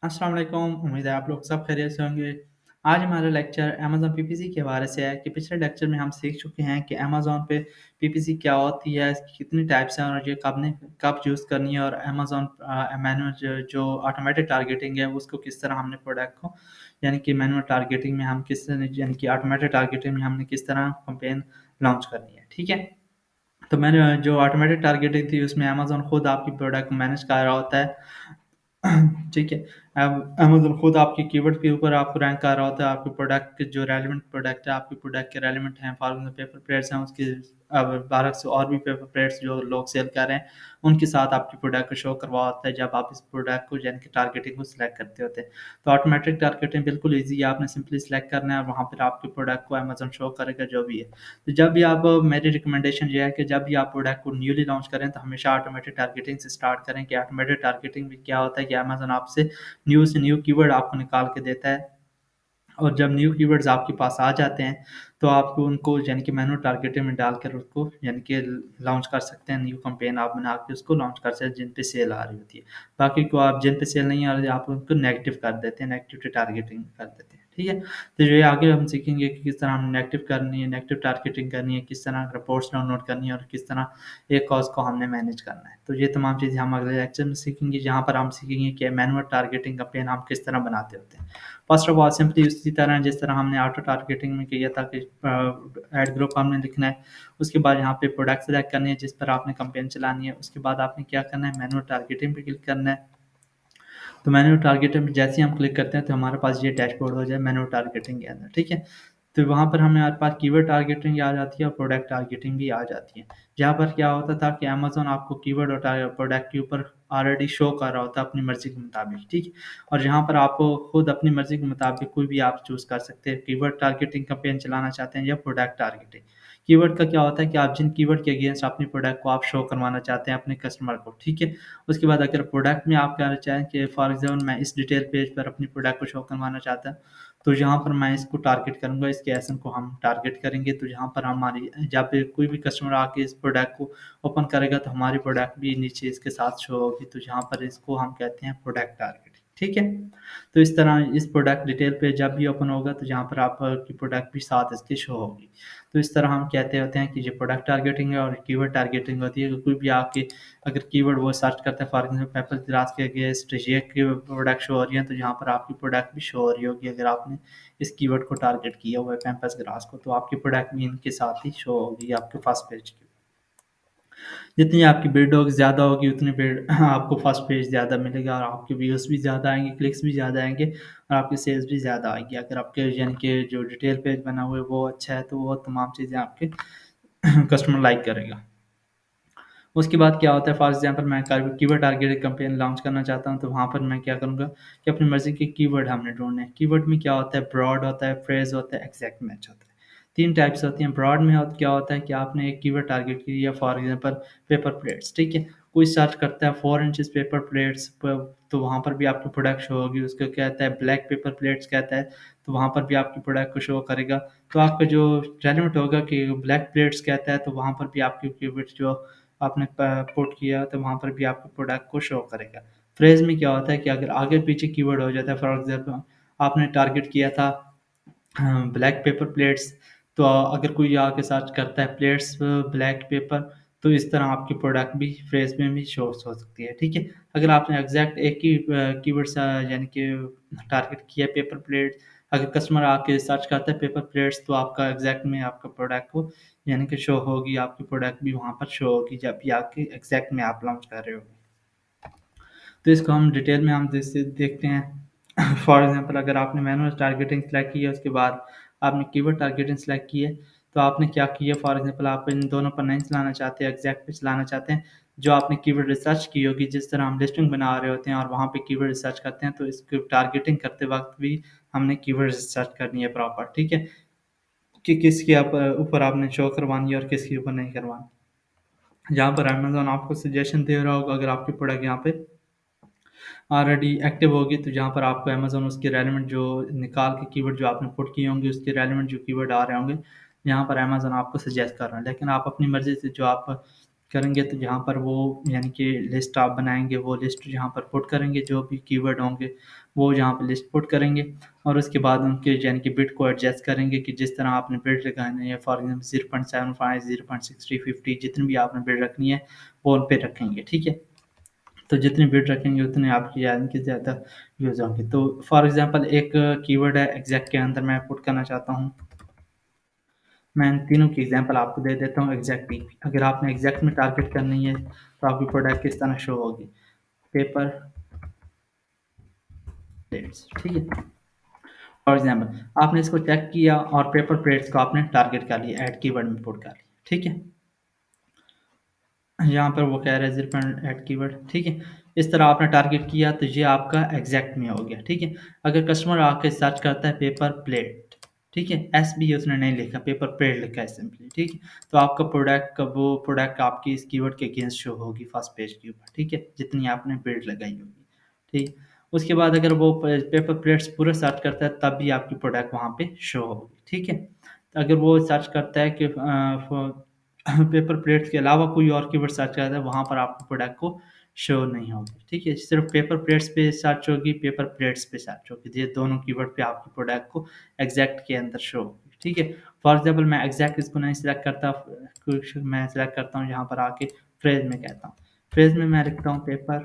अस्सलाम वालेकुम, उम्मीद है आप लोग सब खैरियत से होंगे। आज हमारा लेक्चर अमेज़न पीपीसी के हवाले से है कि पिछले लेक्चर में हम सीख चुके हैं कि अमेज़न पे पीपीसी क्या होती है, इसकी कितनी टाइप्स हैं और ये कब यूज़ करनी है और अमेज़न मैनुअल जो ऑटोमेटिक टारगेटिंग है, उसको किस तरह हमने प्रोडक्ट को यानी कि मैनुअल टारगेटिंग में हम किस तरह यानी कि ऑटोमेटिक टारगेटिंग में हमने किस तरह कैंपेन लॉन्च करनी है, ठीक है? तो मैंने जो ऑटोमेटिक टारगेटिंग थी उसमें अमेज़न खुद आपकी प्रोडक्ट को मैनेज कर रहा होता है। ठीक है। अब अमेज़न खुद आपके कीवर्ड के ऊपर आपको रैंक कर रहा होता है, आपके प्रोडक्ट के जो रेलेवेंट प्रोडक्ट है, आपके प्रोडक्ट के रेलेवेंट हैं, फॉर एग्ज़ाम्पल पेपर प्लेट्स हैं, उसके अब 12 से और भी पेपर प्लेट्स जो लोग सेल कर रहे हैं, उनके साथ आपकी प्रोडक्ट को शो करवा होता है, जब आप इस प्रोडक्ट को यानी कि टारगेटिंग को सिलेक्ट करते होते हैं। तो ऑटोमेटिक टारगेटिंग बिल्कुल ईज़ी है, आपने सिंपली सिलेक्ट करना है, वहाँ पर आपके प्रोडक्ट को अमेज़न शो करेगा जो भी है। तो जब भी आप मेरी रिकमेंडेशन ये है कि जब भी आप प्रोडक्ट को न्यूली लॉन्च करें, तो हमेशा ऑटोमेटिक टारगेटिंग से स्टार्ट करें कि ऑटोमेटिक टारगेटिंग में क्या होता है कि अमेज़न आपसे न्यू से न्यू कीवर्ड आपको निकाल के देता है और जब न्यू कीवर्ड्स आपके पास आ जाते हैं, तो आप उनको यानी कि मैनुअल टारगेटिंग में डालकर उसको यानी कि लॉन्च कर सकते हैं, न्यू कैंपेन आप बना के उसको लॉन्च कर सकते हैं, जिन पे सेल आ रही होती है। बाकी को आप जिन पे सेल नहीं आ रही, आप उनको नेगेटिव कर देते हैं, नेगेटिव टारगेटिंग कर देते हैं, ठीक है? तो ये आगे हम सीखेंगे कि किस तरह हमने नेगेटिव करनी है, नेगेटिव टारगेटिंग करनी है, किस तरह रिपोर्ट्स डाउनलोड करनी है और किस तरह एक कॉज़ को हमने मैनेज करना है। तो ये तमाम चीज़ें हम अगले लेक्चर में सीखेंगे, जहाँ पर हम सीखेंगे कि मैनुअल टारगेटिंग कैंपेन हम किस तरह बनाते होते हैं। फर्स्ट ऑफ ऑल सिंपली उसी तरह जिस तरह हमने ऑटो टारगेटिंग में किया था कि एड ग्रुप हमने लिखना है, उसके बाद यहाँ पे प्रोडक्ट सेलेक्ट करनी है जिस पर आपने कैंपेन चलानी है, उसके बाद आपने क्या करना है मैनुअल टारगेटिंग पे क्लिक करना है। तो मैनुअल टारगेटिंग पे जैसे ही हम क्लिक करते हैं तो हमारे पास ये डैशबोर्ड हो जाए मैनुअल टारगेटिंग के अंदर, ठीक है? तो वहाँ पर हमारे पास कीवर्ड टारगेटिंग आ जाती है और प्रोडक्ट टारगेटिंग भी आ जाती है। जहाँ पर क्या होता था कि अमेज़न आपको कीवर्ड और प्रोडक्ट के ऊपर ऑलरेडी शो कर रहा होता है अपनी मर्ज़ी के मुताबिक, ठीक है? और यहाँ पर आपको खुद अपनी मर्ज़ी के मुताबिक कोई भी आप चूज़ कर सकते हैं, कीवर्ड टारगेटिंग कैंपेन चलाना चाहते हैं या प्रोडक्ट टारगेटिंग। कीवर्ड का क्या होता है कि आप जिन कीवर्ड के अगेंस्ट अपने प्रोडक्ट को आप शो करवाना चाहते हैं अपने कस्टमर को, ठीक है? उसके बाद अगर प्रोडक्ट में आप कहना चाहें कि फॉर एग्ज़ाम्पल मैं इस डिटेल पेज पर अपनी प्रोडक्ट को शो करवाना चाहता हूँ, तो यहाँ पर मैं इसको टारगेट करूँगा, इसके एसएन को हम टारगेट करेंगे, तो यहाँ पर हमारी जब भी कोई भी कस्टमर आके इस प्रोडक्ट को ओपन करेगा, तो हमारी प्रोडक्ट भी नीचे इसके साथ शो होगी, तो यहाँ पर इसको हम कहते हैं प्रोडक्ट टारगेटिंग, ठीक है? तो इस तरह इस प्रोडक्ट डिटेल पे जब भी ओपन होगा, तो यहाँ पर आपकी प्रोडक्ट भी साथ इसके शो होगी। तो इस तरह हम कहते होते हैं कि ये प्रोडक्ट टारगेटिंग है और कीवर्ड टारगेटिंग होती है कि कोई भी आके अगर कीवर्ड वो सर्च करते हैं फॉर एग्ज़ाम्पल पेपर ग्लास के अगेंस्ट ये की प्रोडक्ट शो हो रही है, तो यहाँ पर आपकी प्रोडक्ट भी शो हो रही होगी अगर आपने इस कीवर्ड को टारगेट किया हुआ है पैम्पस ग्रास को, तो आपकी प्रोडक्ट भी इनके साथ ही शो होगी आपके फर्स्ट पेज के। जितनी आपकी बिड होगी ज़्यादा होगी उतनी बिड आपको फर्स्ट पेज ज़्यादा मिलेगा और आपके व्यूज़ भी ज़्यादा आएँगे, क्लिक्स भी ज़्यादा आएँगे और आपकी सेल्स भी ज़्यादा आएगी। अगर आपके यानी कि जो डिटेल पेज बना हुआ है वो अच्छा है, तो वो तमाम चीज़ें आपके कस्टमर लाइक करेगा। उसके बाद क्या होता है फॉर एग्ज़ाम्पल मैं कीवर्ड टारगेटेड कैंपेन लॉन्च करना चाहता हूँ, तो वहाँ पर मैं क्या करूँगा कि अपनी मर्ज़ी के कीवर्ड हमने ढूँढने हैं। कीवर्ड में क्या होता है ब्रॉड होता है, फ्रेज़ होता है, एग्ज़ैक्ट मैच होता है। 3 टाइप्स होती हैं। ब्रॉड में क्या होता है कि आपने एक कीवर्ड टारगेट किया फॉर एग्ज़ाम्पल पेपर प्लेट्स, ठीक है? कोई सर्च करता है 4 इंचेस पेपर प्लेट्स प तो वहाँ पर भी आपकी प्रोडक्ट शो होगी। उसको कहता है ब्लैक पेपर प्लेट्स कहता है, तो वहाँ पर भी आपकी प्रोडक्ट को शो करेगा। तो आपका जो रेलेवेंट होगा कि ब्लैक प्लेट्स कहता है, तो वहाँ पर भी आपकी कीवर्ड जो आपने पुट किया तो वहाँ पर भी आपके प्रोडक्ट को शो करेगा। फ्रेज़ में क्या होता है कि अगर आगे-पीछे कीवर्ड हो जाता है फॉर एग्ज़ाम्पल आपने टारगेट किया था ब्लैक पेपर प्लेट्स, तो अगर कोई आके सर्च करता है प्लेट्स ब्लैक पेपर, तो इस तरह आपकी प्रोडक्ट भी फ्रेज़ में भी शो हो सकती है, ठीक है? अगर आपने एग्ज़ैक्ट एक ही कीवर्ड सा यानी कि टारगेट किया पेपर प्लेट्स, अगर कस्टमर आके सर्च करता है पेपर प्लेट्स, तो आपका एग्ज़ैक्ट में आपका प्रोडक्ट को यानी कि शो होगी, आपकी प्रोडक्ट भी वहाँ पर शो होगी जब भी आपके एग्ज़ैक्ट में आप लॉन्च कर रहे हो। तो इसको हम डिटेल में हम जैसे देखते हैं फॉर एग्ज़ाम्पल अगर आपने मैनुअल टारगेटिंग सेलेक्ट की है, उसके बाद आपने कीवर्ड टारगेटिंग सेलेक्ट की है, तो आपने क्या किया फॉर एग्ज़ाम्पल आप इन दोनों पर नहीं चलाना चाहते, एग्ज़ैक्ट पे चलाना चाहते हैं, जो आपने कीवर्ड रिसर्च की होगी, जिस तरह हम लिस्टिंग बना रहे होते हैं और वहाँ पे कीवर्ड रिसर्च करते हैं, तो इसको टारगेटिंग करते वक़्त भी हमने कीवर्ड रिसर्च करनी है प्रॉपर, ठीक है? कि किसके ऊपर आपने शो करवानी है और किसके ऊपर नहीं करवानी। जहाँ पर अमेज़न आपको सजेशन दे रहा होगा अगर आपकी प्रोडक्ट यहाँ पे ऑलरेडी एक्टिव होगी, तो जहाँ पर आपको अमेज़न उसके रेलेवेंट जो निकाल के कीवर्ड जो आपने पुट किए होंगे, उसके रेलेवेंट जो कीवर्ड आ रहे होंगे, यहाँ पर अमेज़न आपको सजेस्ट कर रहा है। लेकिन आप अपनी मर्ज़ी से जो आप करेंगे तो जहाँ पर वो यानी कि लिस्ट आप बनाएँगे, वो लिस्ट जहाँ पर पुट करेंगे, जो भी कीवर्ड होंगे, वो जहाँ पे लिस्ट पुट करेंगे और उसके बाद उनके यानी कि बिट को एडजस्ट करेंगे कि जिस तरह आपने बिट लगाने हैं, फॉर एग्ज़ाम्पल 0.75, 0.63, 50 जितनी भी आपने बिट रखनी है, वो उन पे रखेंगे, ठीक है? तो जितनी बिट रखेंगे उतने आपकी यानी कि ज़्यादा यूज़ होंगे। तो फॉर एग्ज़ाम्पल एक कीवर्ड है एग्ज़ैक्ट के अंदर मैं पुट करना चाहता हूँ। मैं इन तीनों की एग्ज़ाम्पल आपको दे देता हूँ एग्ज़ैक्ट की। अगर आपने एग्ज़ैक्ट में टारगेट करनी है, तो आपकी प्रोडक्ट किस तरह शो होगी। पेपर प्लेट्स, ठीक है? फॉर एग्ज़ाम्पल आपने इसको चेक किया और पेपर प्लेट्स को आपने टारगेट कर लिया, ऐड कीवर्ड में पुट कर लिया, ठीक है? यहाँ पर वो कह रहा है 0.8 कीवर्ड, ठीक है? इस तरह आपने टारगेट किया तो ये आपका एग्ज़ैक्ट में हो गया, ठीक है? अगर कस्टमर आके सर्च करता है पेपर प्लेट, ठीक है? एसबी उसने नहीं लिखा, पेपर प्लेट लिखा है सिंपली, ठीक है? तो आपका प्रोडक्ट का वो प्रोडक्ट आपकी इस कीवर्ड के अगेंस्ट शो होगी फर्स्ट पेज के ऊपर, ठीक है? जितनी आपने बिल्ड लगाई होगी, ठीक? उसके बाद अगर वो पेपर प्लेट्स पूरा सर्च करता है तब भी आपकी प्रोडक्ट वहाँ पे शो होगी, ठीक है? अगर वो सर्च करता है कि पेपर प्लेट्स के अलावा कोई और कीवर्ड सर्च करता है, वहाँ पर आपको प्रोडक्ट को शो नहीं होगी, ठीक है? सिर्फ़ पेपर प्लेट्स पे सर्च होगी, पेपर प्लेट्स पे सर्च होगी। ये दोनों कीवर्ड पे आपकी प्रोडक्ट को एग्ज़ैक्ट के अंदर शो होगी, ठीक है? फॉर एग्ज़ाम्पल मैं एग्ज़ैक्ट इसको नहीं सिलेक्ट करता, कुछ मैं सिलेक्ट करता हूँ यहाँ पर आके फ्रेज़ में कहता हूँ। फ्रेज़ में मैं लिखता हूँ पेपर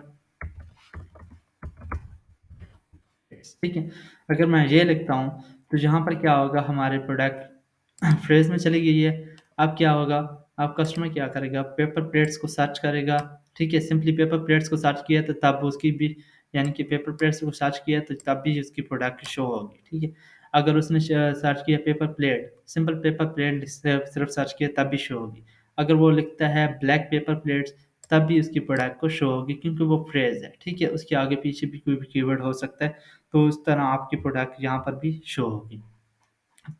प्लेट्स, ठीक है? अगर मैं ये लिखता हूँ, तो यहाँ पर क्या होगा हमारे प्रोडक्ट फ्रेज़ में चली गई है। अब क्या होगा, अब कस्टमर क्या करेगा, पेपर प्लेट्स को सर्च करेगा, ठीक है? सिंपली पेपर प्लेट्स को सर्च किया तो तब उसकी भी यानी कि पेपर प्लेट्स को सर्च किया तो तब भी उसकी प्रोडक्ट शो होगी, ठीक है? अगर उसने सर्च किया paper plate, simple paper plate सिर्फ़ सर्च किया तब भी शो होगी। अगर वो लिखता है ब्लैक पेपर प्लेट्स तब भी उसकी प्रोडक्ट को शो होगी क्योंकि वो फ्रेज़ है, ठीक है? उसके आगे-पीछे भी कोई भी कीवर्ड हो सकता है, तो उस तरह आपकी प्रोडक्ट यहाँ पर भी शो होगी।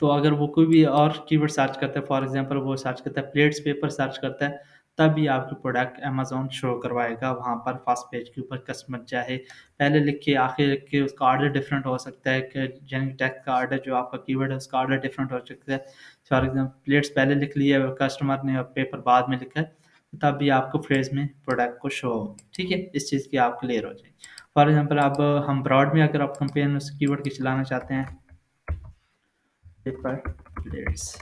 तो अगर वो कोई भी और कीवर्ड सर्च करता है, फॉर एग्ज़ाम्पल वो सर्च करता है प्लेट्स पेपर सर्च करता है, तब भी आपकी प्रोडक्ट अमेज़न शो करवाएगा वहाँ पर फर्स्ट पेज के ऊपर। कस्टमर चाहे पहले लिख के, आखिर लिख के, उसका ऑर्डर डिफरेंट हो सकता है कि यानी टेक्स्ट का ऑर्डर जो आपका कीवर्ड है उसका ऑर्डर डिफरेंट हो सकता है। फॉर एग्ज़ाम्पल प्लेट्स पहले लिख लिया है कस्टमर ने और पेपर बाद में लिखा है, तब भी आपको फ्रेज़ में प्रोडक्ट को शो होगी, ठीक है? इस चीज़ की आप क्लियर हो जाएगी। फॉर एग्ज़ाम्पल अब हम ब्रॉड में अगर आप कैंपेन उस कीवर्ड की चलाना चाहते हैं, पेपर प्लेट्स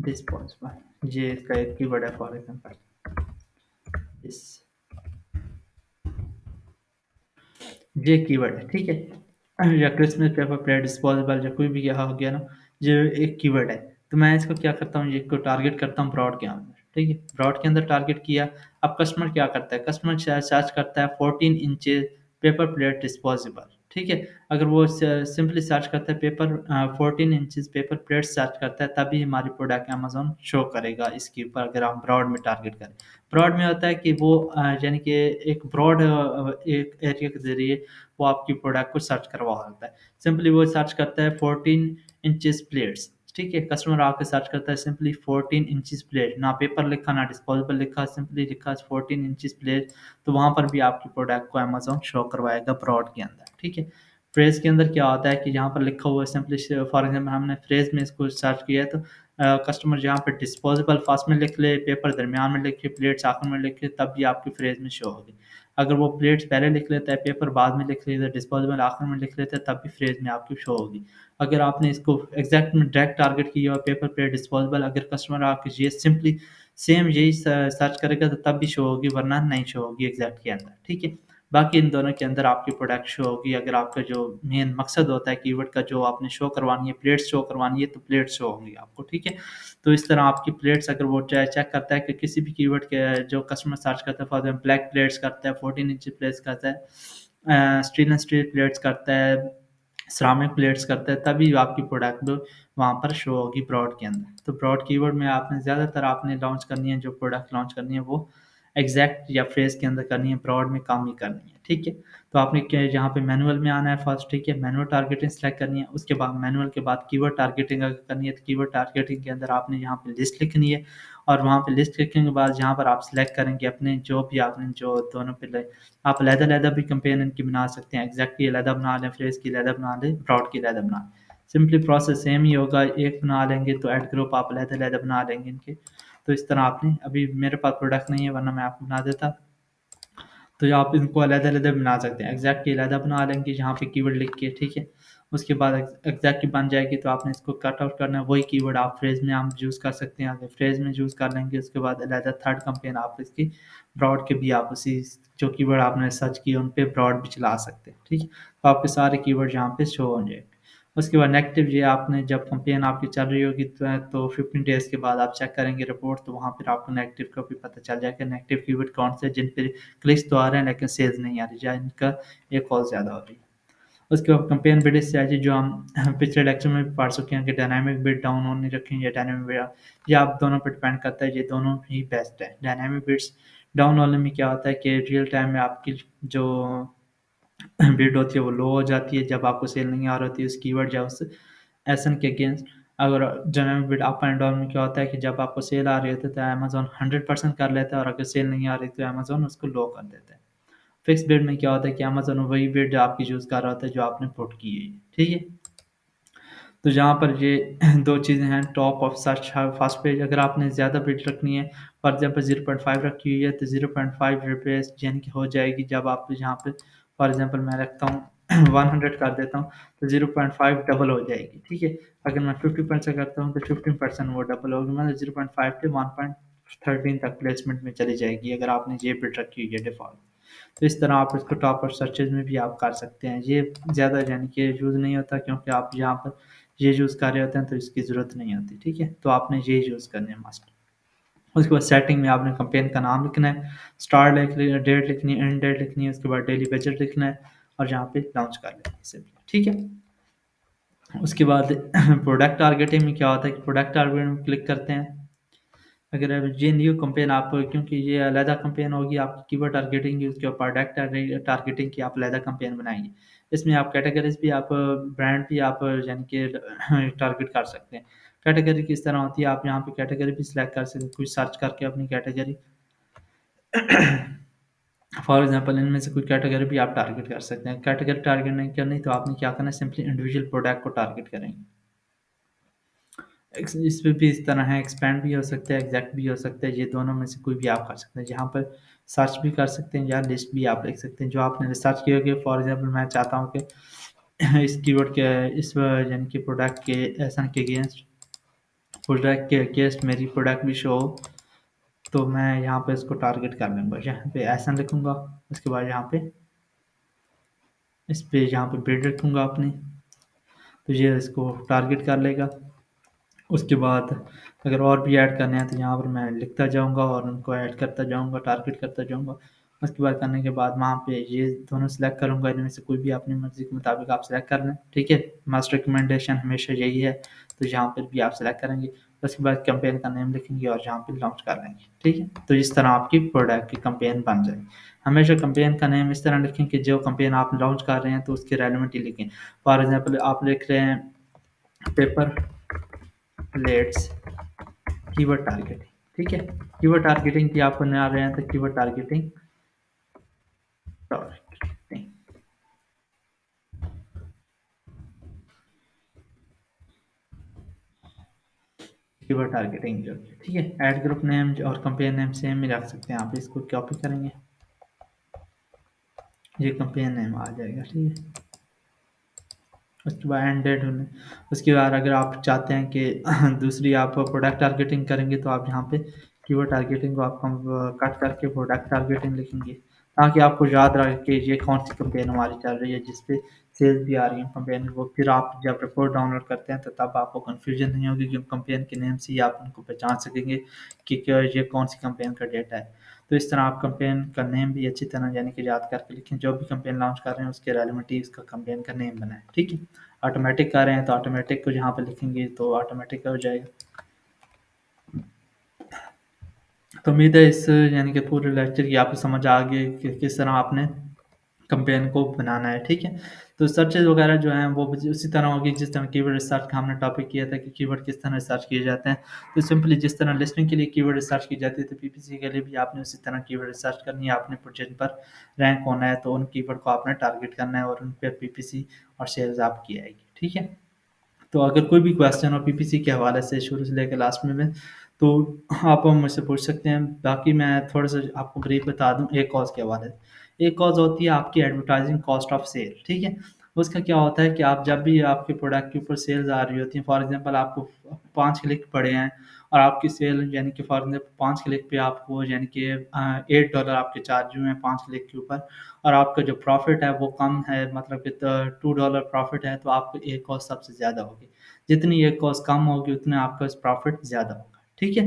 डिस्पोजेबल, ये इसका एक कीवर्ड है फॉर एग्जांपल दिस, ये कीवर्ड है, ठीक है? या क्रिसमस पेपर प्लेट डिस्पोजेबल या कोई भी यहाँ हो गया ना, ये एक कीवर्ड है। तो मैं इसको क्या करता हूँ, ये इसको टारगेट करता हूँ ब्रॉड के अंदर, ठीक है? ब्रॉड के अंदर टारगेट किया। अब कस्टमर क्या करता है, कस्टमर सर्च करता है 14 इंचेस पेपर प्लेट डिस्पोजेबल, ठीक है? अगर वो सिंपली सर्च करता है paper 14 inches paper plate search करता है तभी हमारी प्रोडक्ट अमेज़न शो करेगा इसके ऊपर, अगर हम ब्रॉड में टारगेट करें। ब्रॉड में होता है कि वो यानी कि एक ब्रॉड एक एरिया के ज़रिए वो आपकी प्रोडक्ट को सर्च करवा देता है। सिंपली वो सर्च करता है 14 इंचेस प्लेट्स, ठीक है? कस्टमर आके सर्च करता है सिंपली 14 इंचेस प्लेट, ना पेपर लिखा, ना डिस्पोजेबल लिखा, सिंपली लिखा 14 इंचेस प्लेट, तो वहाँ पर भी आपकी प्रोडक्ट को अमेज़न शो करवाएगा ब्रॉड के अंदर, ठीक है? फ्रेज़ के अंदर क्या होता है कि यहाँ पर लिखा हुआ है सिंपली फॉर एग्ज़ाम्पल हमने फ्रेज़ में इसको सर्च किया है तो कस्टमर जहाँ पे डिस्पोजेबल फर्स्ट में लिख ले, पेपर दरमियान में लिखे, प्लेट्स आखिर में लिखे, तब भी आपकी फ्रेज़ में शो होगी। अगर वो प्लेट्स पहले लिख लेता है, पेपर बाद में लिख लेता है, डिस्पोजेबल आखिर में लिख लेता है, तब भी फ्रेज़ में आपकी शो होगी। अगर आपने इसको एग्ज़ैक्ट में डायरेक्ट टारगेट किया और पेपर प्लेट डिस्पोजेबल, अगर कस्टमर आपके ये सिंपली सेम यही सर्च करेगा तो तब भी शो होगी, वरना नहीं शो होगी एग्ज़ैक्ट के अंदर, ठीक है? बाकी इन दोनों के अंदर आपकी प्रोडक्ट शो होगी। अगर आपका जो मेन मकसद होता है कीवर्ड का, जो आपने शो करवानी है, प्लेट्स शो करवानी है, तो प्लेट्स शो होंगी आपको, ठीक है? तो इस तरह आपकी प्लेट्स अगर वो चेक करता है कि किसी भी कीवर्ड के जो कस्टमर सर्च करता है, फॉर एग्ज़ाम्पल ब्लैक प्लेट्स करता है, 14 इंची प्लेट्स करता है, स्टेनलेस स्टील प्लेट्स करता है, सिरामिक प्लेट्स करता है, तभी आपकी प्रोडक्ट वहाँ पर शो होगी ब्रॉड के अंदर। तो ब्रॉड कीवर्ड में आपने ज़्यादातर आपने लॉन्च करनी है, जो प्रोडक्ट लॉन्च करनी है वो एग्ज़ैक्ट या फ्रेज़ के अंदर करनी है, ब्रॉड में काम नहीं करनी है, ठीक है? तो आपने क्या यहाँ पे मैनुअल में आना है फर्स्ट, ठीक है? मैनुअल टारगेटिंग सेलेक्ट करनी है, उसके बाद मैनुअल के बाद कीवर्ड टारगेटिंग अगर करनी है, तो कीवर्ड टारगेटिंग के अंदर आपने यहाँ पे लिस्ट लिखनी है और वहाँ पे लिस्ट लिखने के बाद जहाँ पर आप सिलेक्ट करेंगे अपने जो भी आपने जो दोनों पे आप अलग-अलग भी कैंपेन इनकी बना सकते हैं, एग्ज़ैक्ट की अलग बना लें, फ्रेज़ की अलग बना लें, ब्रॉड की अलग बना लें। सिंपली प्रोसेस सेम ही होगा, एक बना लेंगे तो ऐड ग्रुप आप अलग-अलग बना लेंगे इनके तो इस तरह आपने अभी मेरे पास प्रोडक्ट नहीं है वरना मैं आपको बना देता। तो आप इनको अलग-अलग बना सकते हैं। एग्ज़ैक्ट की अलग बना लेंगे जहाँ पे कीवर्ड लिख के, ठीक है? उसके बाद एग्ज़ैक्ट की बन जाएगी तो आपने इसको कट आउट करना है, वही कीवर्ड आप फ्रेज़ में आप यूज़ कर सकते हैं। अगर फ्रेज़ में यूज़ कर लेंगे उसके बाद अलग थर्ड कैंपेन आप इसकी ब्रॉड के भी आप उसी जो कीवर्ड आपने सर्च किए उन पे ब्रॉड भी चला सकते हैं, ठीक है? तो आपके सारे कीवर्ड यहाँ पे शो हो जाएँगे। उसके बाद नेगेटिव ये आपने जब कैंपेन आपकी चल रही होगी तो 15 डेज़ के बाद आप चेक करेंगे रिपोर्ट तो वहाँ पर आपको नेगेटिव का भी पता चल जाएगा, नेगेटिव कीवर्ड कौन से जिन पे क्लिक्स तो आ रहे हैं लेकिन सेल्स नहीं आ रही या इनका एक कॉल ज़्यादा हो रही है। उसके बाद कंपेयर बिड स्ट्रैटेजी जो हम पिछले लेक्चर में भी पढ़ चुके हैं कि डायनामिक बिड डाउन ऑन नहीं रखें या डायनामिक बिड ये आप दोनों पे डिपेंड करता है, ये दोनों ही बेस्ट है। डायनामिक बिड्स डाउन वाले में क्या होता है कि रियल टाइम में आपकी जो बिड होती है वो लो हो जाती है जब आपको सेल नहीं आ रही होती है उस कीवर्ड या उस एसन के अगेंस्ट। अगर dynamic bid up and down में क्या होता है कि जब आपको सेल आ रही होती है तो अमेज़न 100% कर लेता है और अगर सेल नहीं आ रही तो अमेज़न उसको लो कर देता है। फिक्स बिड में क्या होता है कि अमेज़न वही बिड आपकी यूज़ कर रहा होता है जो आपने पुट की है, ठीक है? तो जहाँ पर ये 2 चीज़ें हैं top of search first page अगर आपने ज़्यादा बिड रखनी है फॉर एग्ज़ाम्पल 0.5 रखी हुई है तो 0.5 रिप्लेस यानी कि हो जाएगी जब आप यहाँ पे फॉर एग्ज़ाम्पल मैं रखता हूँ 100 कर देता हूँ तो 0.5 डबल हो जाएगी, ठीक है? अगर मैं 50% करता हूँ तो 15% वो डबल होगी मतलब 0.5 से 1.13 तक प्लेसमेंट में चली जाएगी अगर आपने ये बिड रखी हुई है डिफ़ॉल्ट। तो इस तरह आप इसको टॉप और सर्चेज़ में भी आप कर सकते हैं। ये ज़्यादा यानी कि यूज़ नहीं होता क्योंकि आप यहाँ पर ये यूज़ कर रहे होते हैं तो इसकी ज़रूरत नहीं होती, ठीक है? तो आपने ये यूज़ करने हैं मस्ट। उसके बाद सेटिंग में आपने कैंपेन का नाम लिखना है, स्टार्ट डेट लिखनी है, एंड डेट लिखनी है, उसके बाद डेली बजट लिखना है और यहाँ पे लॉन्च कर लेना है सिंपली, ठीक है? उसके बाद प्रोडक्ट टारगेटिंग में क्या होता है कि प्रोडक्ट टारगेटिंग में क्लिक करते हैं अगर अब ये न्यू कैंपेन आप क्योंकि ये अलग कैंपेन होगी आपकी कीवर्ड टारगेटिंग की उसके ऊपर प्रोडक्ट टारगेटिंग की आप अलग कैंपेन बनाएंगे इसमें आप कैटेगरीज भी आप ब्रांड भी आप यानी कि टारगेट कर सकते हैं कैटेगरी किस तरह होती है आप यहाँ पे कैटेगरी भी सिलेक्ट कर सकते हैं कुछ सर्च करके अपनी कैटेगरी फॉर एग्जांपल इनमें से कोई कैटेगरी भी आप टारगेट कर सकते हैं कैटेगरी टारगेट नहीं करनी तो आपने क्या करना है सिंपली इंडिविजुअल प्रोडक्ट को टारगेट करेंगे इसमें भी इस तरह है एक्सपैंड भी हो सकता है एग्जैक्ट भी हो सकता है ये दोनों में से कोई भी आप कर सकते हैं जहाँ पर सर्च भी कर सकते हैं या लिस्ट भी आप लिख सकते हैं जो आपने रिसर्च किया होगी फॉर एग्जांपल मैं चाहता हूँ कि इस कीवर्ड के इस यानी कि प्रोडक्ट के एसन के अगेंस्ट प्रोडक्ट के अगेंस्ट मेरी प्रोडक्ट भी शो हो तो मैं यहाँ पे इसको टारगेट कर लूँगा यहाँ पे एसन लिखूँगा उसके बाद यहाँ पे इस पे यहाँ पे बिड रखूँगा अपनी तो ये इसको टारगेट कर लेगा उसके बाद अगर और भी ऐड करने हैं तो यहाँ पर मैं लिखता जाऊँगा और उनको ऐड करता जाऊँगा, टारगेट करता जाऊँगा। उसके बाद करने के बाद वहाँ पे ये दोनों सिलेक्ट करूँगा, इनमें से कोई भी अपनी मर्ज़ी के मुताबिक आप सिलेक्ट कर लें, ठीक है? मस्ट रिकमेंडेशन हमेशा यही है, तो यहाँ पर भी आप सिलेक्ट करेंगे। उसके बाद कैंपेन का नेम लिखेंगे और यहाँ पे लॉन्च कर लेंगे, ठीक है? तो इस तरह आपकी प्रोडक्ट की कैंपेन बन जाएगी। हमेशा कैंपेन का नेम इस तरह लिखें कि जो कैंपेन आप लॉन्च कर रहे हैं तो उसके रेलेवेंट ही लिखें। फॉर एग्ज़ाम्पल आप लिख रहे हैं पेपर प्लेट्स कीवर्ड टारगेटिंग, ठीक है? कीवर्ड टारगेटिंग की आप करने आ रहे हैं तो keyword targeting targeting keyword targeting जो है, ठीक है? ऐड ग्रुप नेम और कंपेन नेम सेम ही रख सकते हैं आप इसको कॉपी करेंगे ये कंपेन नेम आ जाएगा, ठीक है? उसके बाद एंड डेट उसके बाद अगर आप चाहते हैं कि दूसरी आप प्रोडक्ट टारगेटिंग करेंगे तो आप यहाँ पे कीवर्ड टारगेटिंग को आप कट करके प्रोडक्ट टारगेटिंग लिखेंगे ताकि आपको याद रहे कि ये कौन सी कंपेन हमारी चल रही है जिस पे सेल्स भी आ रही है कंपेन वो फिर आप जब रिपोर्ट डाउनलोड करते हैं तो तब आपको कन्फ्यूजन नहीं होगी कि कंपेन के नेम से ही आप उनको पहचान सकेंगे कि क्या ये कौन सी कंपेन का डेटा है तो इस तरह आप कंपेन का नेम भी अच्छी तरह यानी कि याद करके लिखें जो भी कंपेन लॉन्च कर रहे हैं उसके रेलिवेंट ही उसका कंपेन का नेम बनाएं ठीक है ऑटोमेटिक कर रहे हैं तो ऑटोमेटिक को जहाँ पे लिखेंगे तो ऑटोमेटिक हो जाएगा तो उम्मीद है इस यानी कि पूरे लेक्चर की आपको समझ आ गई कि किस तरह आपने कंपेन को बनाना है ठीक है तो सर्चेज वगैरह जो हैं वो भी उसी तरह होगी जिस तरह कीवर्ड रिसर्च का हमने टॉपिक किया था कि कीवर्ड किस तरह रिसर्च किए जाते हैं तो सिंपली जिस तरह लिस्टिंग के लिए कीवर्ड रिसर्च की जाती है तो पीपीसी के लिए भी आपने उसी तरह कीवर्ड रिसर्च करनी है आपने जिन पर रैंक होना है तो उन कीवर्ड को आपने टारगेट करना है और उन पर पीपीसी और सेल्स आपकी आएगी ठीक है तो अगर कोई भी क्वेश्चन हो पीपीसी के हवाले से शुरू से लेकर लास्ट में तो आप मुझसे पूछ सकते हैं। बाकी मैं थोड़ा-सा आपको ब्रीफ बता दूँ एक कॉज़ के हवाले से। एक कॉज़ होती है आपकी एडवर्टाइज़िंग कॉस्ट ऑफ सेल, ठीक है? उसका क्या होता है कि आप जब भी आपके प्रोडक्ट के ऊपर सेल्स आ रही होती हैं, फॉर एग्ज़ाम्पल आपको 5 क्लिक पड़े हैं और आपकी सेल यानी कि फॉर एग्ज़ाम्पल 5 क्लिक पे आपको यानी कि $8 आपके चार्ज हुए हैं 5 क्लिक के ऊपर और आपका जो प्रॉफ़िट है वो कम है, मतलब कि $2 प्रॉफ़िट है, तो आपको एक कॉस्ट सबसे ज़्यादा होगी। जितनी एक कॉस्ट कम होगी उतना आपका प्रॉफ़िट ज़्यादा होगा, ठीक है?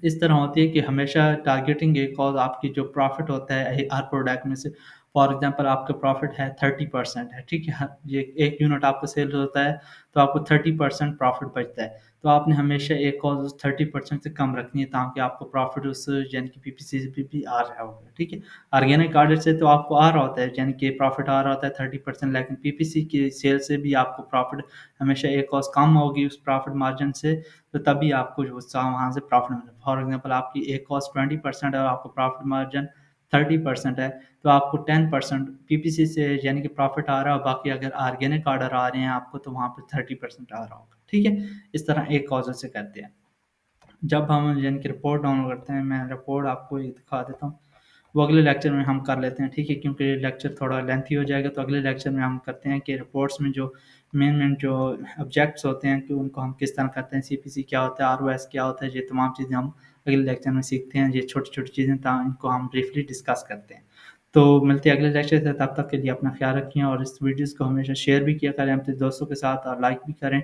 इस तरह होती है कि हमेशा टारगेटिंग एक कॉज़ आपकी जो प्रॉफ़िट होता है हर प्रोडक्ट में से फॉर एग्ज़ाम्पल आपका प्रॉफ़िट है 30% है, ठीक है? ये 1 यूनिट आपका सेल होता है, तो आपको 30% प्रॉफ़िट बचता है। तो आपने हमेशा एक कॉज़ उस 30% से कम रखनी है ताकि आपको प्रॉफ़िट उस यानी कि पीपीसी से भी आ रहा होगा, ठीक है? ऑर्गेनिक ऑर्डर से तो आपको आ रहा होता है यानी कि प्रॉफ़िट आ रहा होता है 30%, लेकिन पीपीसी की सेल से भी आपको प्रॉफ़िट हमेशा एक कॉज़ कम होगी उस प्रॉफ़िट मार्जिन से, तो तभी आपको जो वहाँ से प्रॉफ़िट मिले। फॉर एग्ज़ाम्पल आपकी एक कॉस्ट 20% है और आपका प्रॉफ़िट मार्जिन 30% है, तो आपको 10% पीपीसी से यानी कि प्रॉफ़िट आ रहा है, बाकी अगर ऑर्गेनिक ऑर्डर आ रहे हैं आपको तो वहाँ पे 30% आ रहा होगा, ठीक है? इस तरह एक कॉज़ से करते हैं। जब हम यानी कि रिपोर्ट डाउनलोड करते हैं, मैं रिपोर्ट आपको ये दिखा देता हूँ। वो अगले लेक्चर में हम कर लेते हैं, ठीक है? क्योंकि लेक्चर थोड़ा लेंथी हो जाएगा, तो अगले लेक्चर में हम करते हैं कि रिपोर्ट्स में जो मेन-मेन जो ऑब्जेक्ट्स होते हैं कि उनको हम किस तरह करते हैं, सीपीसी क्या होता है, आरओएस क्या होता है, ये तमाम चीज़ें हम अगले लेक्चर में सीखते हैं। ये छोटी-छोटी चीज़ें इनको हम ब्रीफली डिस्कस करते हैं। तो मिलते हैं अगले लेक्चर से, तब तक के लिए अपना ख़्याल रखिए और इस वीडियोज़ को हमेशा शेयर भी किया करें अपने दोस्तों के साथ और लाइक भी करें।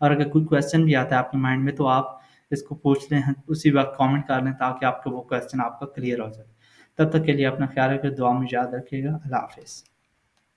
और अगर कोई क्वेश्चन भी आता है आपके माइंड में तो आप इसको पूछ लें, उसी वक़्त कमेंट कर लें ताकि आपको वो क्वेश्चन आपका क्लियर हो जाए। तब तक के लिए अपना ख़्याल रखिए, दुआ में याद रखिएगा। अल्लाह हाफ़िज़।